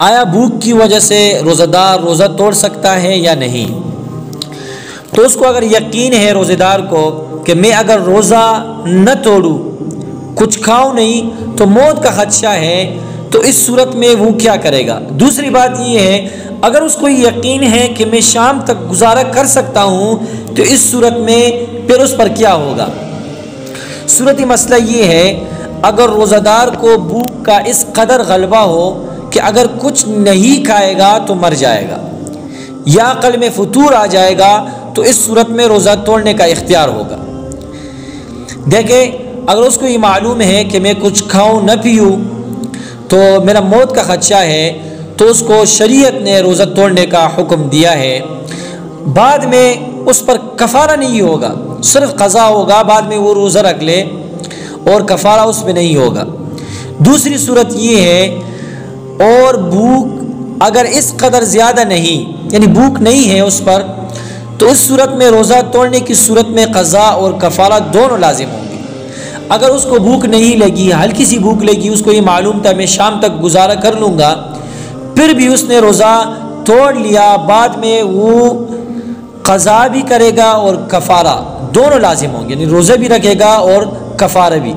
آیا بھوک کی وجہ سے روزہ دار روزہ توڑ سکتا ہے یا نہیں؟ تو اس کو اگر یقین ہے روزہ دار کو کہ میں اگر روزہ نہ توڑوں، کچھ کھاؤں نہیں تو موت کا خدشہ ہے، تو اس صورت میں وہ کیا کرے گا؟ دوسری بات یہ ہے، اگر اس کو یقین ہے کہ میں شام تک گزارا کر سکتا ہوں تو اس صورت میں پھر اس پر کیا ہوگا؟ صورتی مسئلہ یہ ہے، اگر روزہ دار کو بھوک کا اس قدر غلبہ ہو کہ اگر کچھ نہیں کھائے گا تو مر جائے گا، یا عقل میں فتور آ جائے گا، تو اس صورت میں روزہ توڑنے کا اختیار ہوگا۔ دیکھیں، اگر اس کو یہ معلوم ہے کہ میں کچھ کھاؤں نہ پیوں تو میرا موت کا خدشہ ہے، تو اس کو شریعت نے روزہ توڑنے کا حکم دیا ہے۔ بعد میں اس پر کفارہ نہیں ہوگا، صرف قضا ہوگا، بعد میں وہ روزہ رکھ لے اور کفارہ اس میں نہیں ہوگا۔ دوسری صورت یہ ہے، اور بھوک اگر اس قدر زیادہ نہیں، یعنی بھوک نہیں ہے اس پر، تو اس صورت میں روزہ توڑنے کی صورت میں قضا اور کفارہ دونوں لازم ہوں گے۔ اگر اس کو بھوک نہیں لگی، ہلکی سی بھوک لگی، اس کو یہ معلوم تھا میں شام تک گزارا کر لوں گا، پھر بھی اس نے روزہ توڑ لیا، بعد میں وہ قضا بھی کرے گا اور کفارہ دونوں لازم ہوں گے، یعنی روزہ بھی رکھے گا اور کفارہ بھی۔